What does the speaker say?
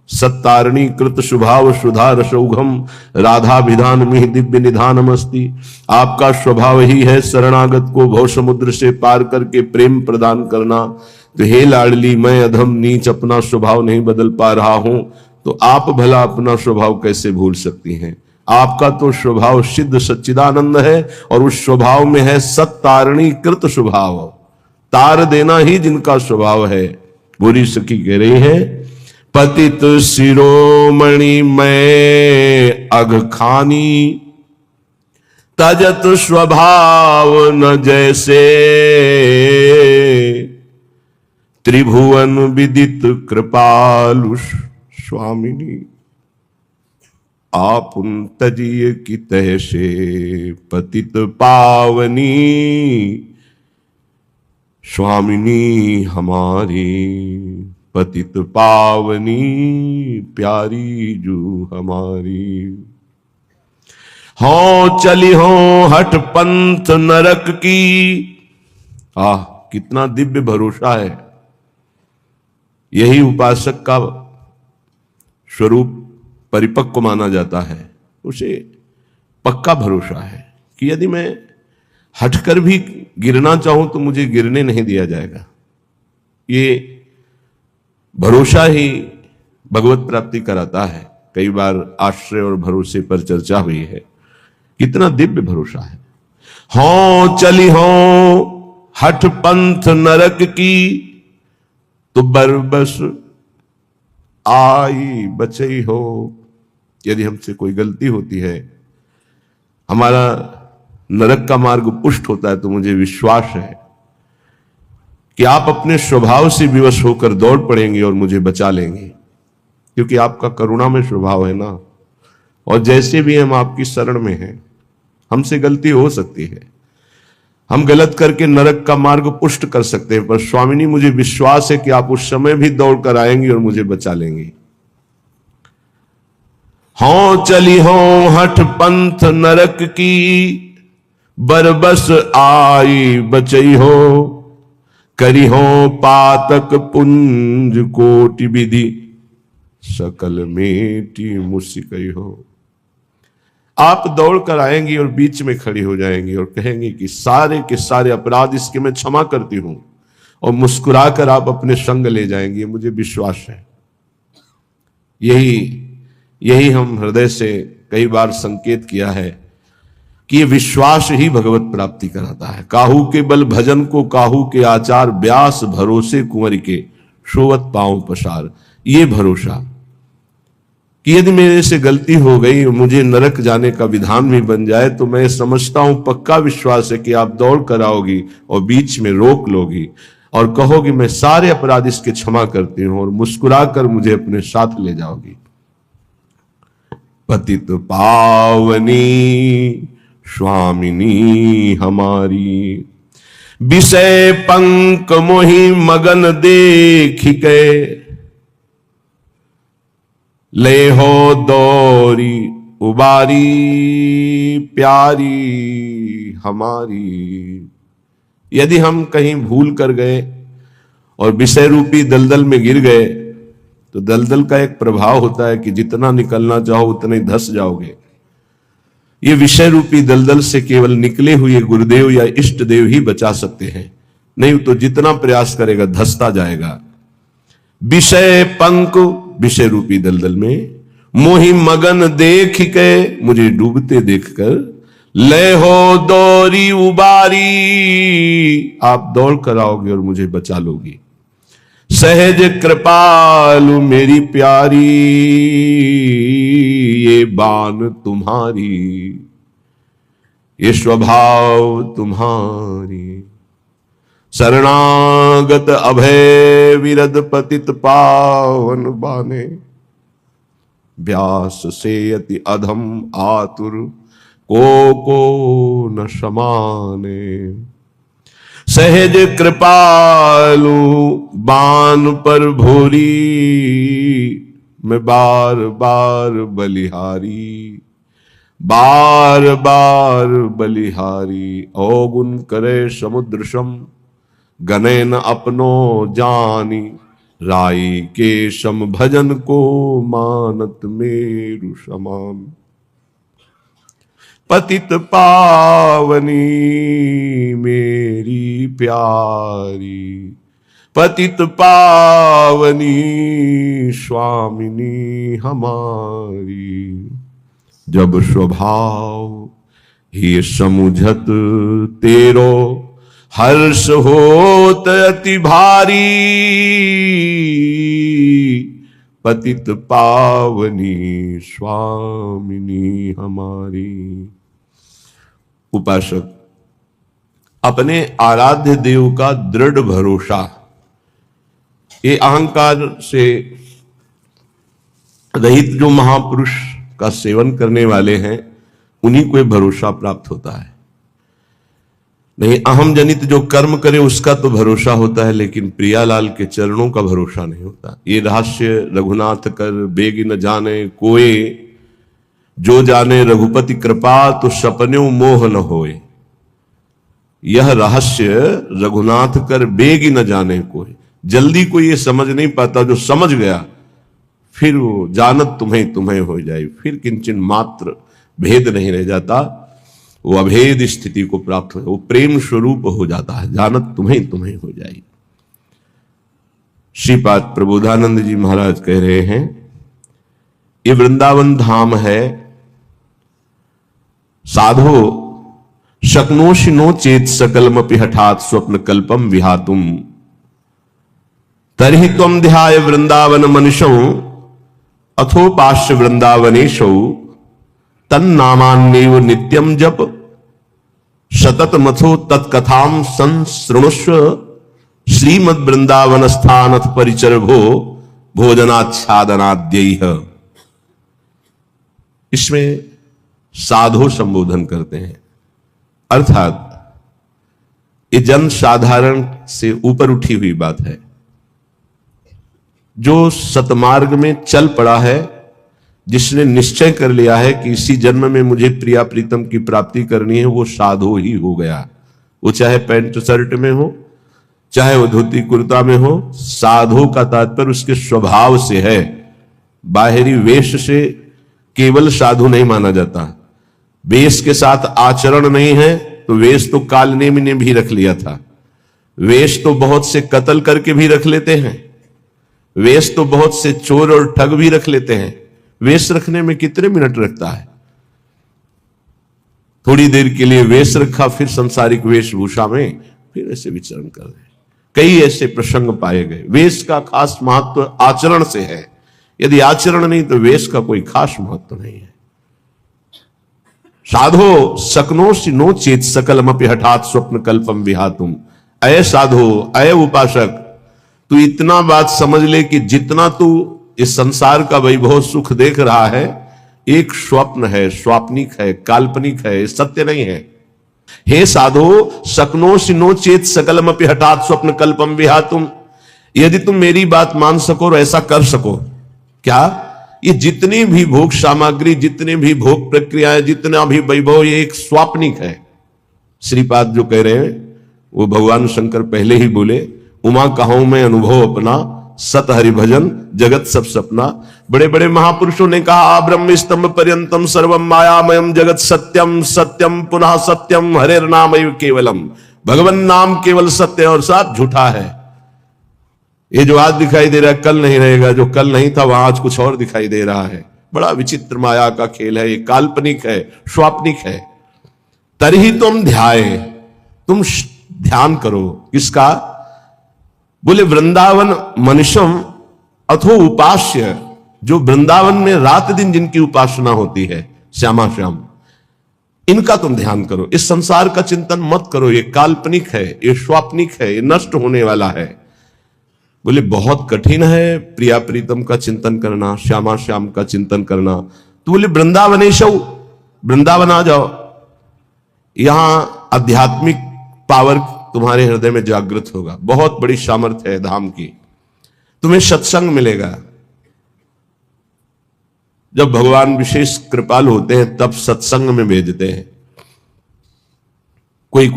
सत्तारणी कृत शुभाव सुधा रसौघम राधाभिधान मिहि दिव्य निधानमस्ति। आपका स्वभाव ही है शरणागत को भव समुद्र से पार करके प्रेम प्रदान करना। तो हे लाडली, मैं अधम नीच अपना स्वभाव नहीं बदल पा रहा हूं, तो आप भला अपना स्वभाव कैसे भूल सकती हैं? आपका तो स्वभाव सिद्ध सच्चिदानंद है और उस स्वभाव में है सत्तारणी कृत स्वभाव, तार देना ही जिनका स्वभाव है। बुरी सखी कह रही है, पतित शिरोमणि मैं अघखानी, तजत स्वभाव न जैसे, त्रिभुवन विदित कृपालु स्वामिनी, आप तजिए की तह से पतित पावनी, स्वामिनी हमारी पतित पावनी, प्यारी जू हमारी। हो चली हो हठ पंथ नरक की। आह, कितना दिव्य भरोसा है। यही उपासक का स्वरूप परिपक्व माना जाता है। उसे पक्का भरोसा है कि यदि मैं हटकर भी गिरना चाहूं तो मुझे गिरने नहीं दिया जाएगा। ये भरोसा ही भगवत प्राप्ति कराता है। कई बार आश्रय और भरोसे पर चर्चा हुई है। कितना दिव्य भरोसा है। हो चली हो हठ पंथ नरक की, तो बरबस आई बचई हो। यदि हमसे कोई गलती होती है, हमारा नरक का मार्ग पुष्ट होता है, तो मुझे विश्वास है कि आप अपने स्वभाव से विवश होकर दौड़ पड़ेंगे और मुझे बचा लेंगे, क्योंकि आपका करुणा में स्वभाव है ना। और जैसे भी हम आपकी शरण में हैं, हमसे गलती हो सकती है, हम गलत करके नरक का मार्ग पुष्ट कर सकते हैं, पर स्वामिनी मुझे विश्वास है कि आप उस समय भी दौड़ कर आएंगी और मुझे बचा लेंगी। हो चली हो हठ पंथ नरक की, बरबस आई बचई हो। करी हो पातक पुंज कोटि विधि, सकल मेटी मुसिकई हो। आप दौड़ कर आएंगी और बीच में खड़ी हो जाएंगी और कहेंगी कि सारे के सारे अपराध इसके मैं क्षमा करती हूं, और मुस्कुराकर आप अपने संग ले जाएंगी। मुझे विश्वास है। यही हम हृदय से कई बार संकेत किया है कि ये विश्वास ही भगवत प्राप्ति कराता है। काहू के बल भजन को काहू के आचार, व्यास भरोसे कुंवर के सोवत पांव पसार। ये भरोसा कि यदि मेरे से गलती हो गई, मुझे नरक जाने का विधान भी बन जाए, तो मैं समझता हूं, पक्का विश्वास है कि आप दौड़ कर आओगी और बीच में रोक लोगी और कहोगी मैं सारे अपराध इसके क्षमा करती हूं, और मुस्कुराकर मुझे अपने साथ ले जाओगी। पतित पावनी स्वामिनी हमारी, विषय पंक मोहि मगन देख के, ले हो दौरी उबारी, प्यारी हमारी। यदि हम कहीं भूल कर गए और विषय रूपी दलदल में गिर गए, तो दलदल का एक प्रभाव होता है कि जितना निकलना चाहो उतने धंस जाओगे। ये विषय रूपी दलदल से केवल निकले हुए गुरुदेव या इष्ट देव ही बचा सकते हैं, नहीं तो जितना प्रयास करेगा धंसता जाएगा। विषय पंक, विषय रूपी दलदल में, मोहि मगन देख के, मुझे डूबते देखकर, ले हो दौरी उबारी, आप दौड़ कर आओगे और मुझे बचा लोगी। सहज कृपालु मेरी प्यारी, ये बान तुम्हारी, ये स्वभाव तुम्हारी। शरणागत अभय विरद पतित पावन बाने, व्यास से अति अधम आतुर को न समाने। सहज कृपालु बान पर भूरी, मैं बार बार बलिहारी, बार बार बलिहारी। अवगुण करे समुद्र सम, गने न अपनो जानी, राई के सम भजन को मानत मेरु समान। पतित पावनी मेरी प्यारी, पतित पावनी स्वामिनी हमारी। जब स्वभाव ही समुझत तेरो, हर्ष होत अति भारी। पतित पावनी स्वामिनी हमारी। उपासक अपने आराध्य देव का दृढ़ भरोसा, ये अहंकार से रहित जो महापुरुष का सेवन करने वाले हैं, उन्हीं को भरोसा प्राप्त होता है। नहीं, अहम जनित जो कर्म करे उसका तो भरोसा होता है, लेकिन प्रियालाल के चरणों का भरोसा नहीं होता। ये रहस्य रघुनाथ कर बेग न जाने कोई, जो जाने रघुपति कृपा तो सपन्यों मोह न होए। यह रहस्य रघुनाथ कर बेग न जाने कोई, जल्दी कोई ये समझ नहीं पाता। जो समझ गया फिर वो जानत तुम्हें तुम्हें हो जाए, फिर किंचन मात्र भेद नहीं रह जाता, वो अभेद स्थिति को प्राप्त हो, वो प्रेम स्वरूप हो जाता है, जानत तुम्हें तुम्हें हो जाए। श्रीपाद प्रबोधानंद जी महाराज कह रहे हैं, ये वृंदावन धाम है, साधो शक्नोषि नो चेत सकलमपि हठात स्वप्न कल्पम विहातुम। तर्हि त्वं ध्याय वृंदावन मनुषौ, अथोपाश्य वृंदावनेशौ। तन्नामान्येव नित्यम जप, सतत मथो तत्कथाम संसृणुष्व। श्रीमद् वृंदावन स्थानथ परिचर भो, भोजनाच्छादनाद्यैः। इसमें साधो संबोधन करते हैं, अर्थात ये जन साधारण से ऊपर उठी हुई बात है। जो सतमार्ग में चल पड़ा है, जिसने निश्चय कर लिया है कि इसी जन्म में मुझे प्रिया प्रीतम की प्राप्ति करनी है, वो साधो ही हो गया। वो चाहे पैंट शर्ट में हो, चाहे वो धोती कुर्ता में हो। साधो का तात्पर्य उसके स्वभाव से है, बाहरी वेश से केवल साधु नहीं माना जाता। वेश के साथ आचरण नहीं है तो वेश तो कालनेमी ने भी रख लिया था। वेश तो बहुत से कत्ल करके भी रख लेते हैं, वेश तो बहुत से चोर और ठग भी रख लेते हैं। वेश रखने में कितने मिनट लगता है? थोड़ी देर के लिए वेश रखा, फिर संसारिक वेशभूषा में फिर ऐसे विचरण कर रहे। कई ऐसे प्रसंग पाए गए। वेश का खास महत्व आचरण से है, यदि आचरण नहीं तो वेश का कोई खास महत्व नहीं है। साधो शक्नोषि नो चेत सकलमपि हठात स्वप्न कल्पम विहातुम। अय साधो, अय उपासक, तू इतना बात समझ ले कि जितना तू इस संसार का वैभव सुख देख रहा है, एक स्वप्न है, स्वाप्निक है, काल्पनिक है, सत्य नहीं है। हे साधो शक्नोषि नो चेत सकलमपि हठात स्वप्न कल्पम विहातुम। यदि तुम मेरी बात मान सको और ऐसा कर सको, क्या ये जितनी भी भोग सामग्री, जितने भी भोग प्रक्रियाएं, जितना भी वैभव, ये एक स्वाप्निक है। श्रीपाद जो कह रहे हैं वो भगवान शंकर पहले ही बोले, उमा कहूं मैं अनुभव अपना, सत हरि भजन जगत सब सपना। बड़े बड़े महापुरुषों ने कहा, ब्रह्म स्तंभ पर्यंतम सर्वम मायामयम जगत सत्यम सत्यम पुनः सत्यम हरेर नाम केवलम। भगवान नाम केवल सत्य और साथ झूठा है। ये जो आज दिखाई दे रहा है कल नहीं रहेगा, जो कल नहीं था वहां आज कुछ और दिखाई दे रहा है। बड़ा विचित्र माया का खेल है, ये काल्पनिक है, स्वाप्निक है। तरही तुम ध्याय, तुम ध्यान करो। किसका? बोले वृंदावन मनुष्यम अथो उपास्य, जो वृंदावन में रात दिन जिनकी उपासना होती है, श्यामा श्याम, इनका तुम ध्यान करो। इस संसार का चिंतन मत करो, ये काल्पनिक है, ये स्वाप्निक है, ये नष्ट होने वाला है। बोले बहुत कठिन है प्रिया प्रीतम का चिंतन करना, श्यामा श्याम का चिंतन करना। तो बोले वृंदावनेशव, वृंदावन आ जाओ, यहां आध्यात्मिक पावर तुम्हारे हृदय में जागृत होगा। बहुत बड़ी सामर्थ्य है धाम की। तुम्हें सत्संग मिलेगा। जब भगवान विशेष कृपाल होते हैं तब सत्संग में भेजते हैं। कोई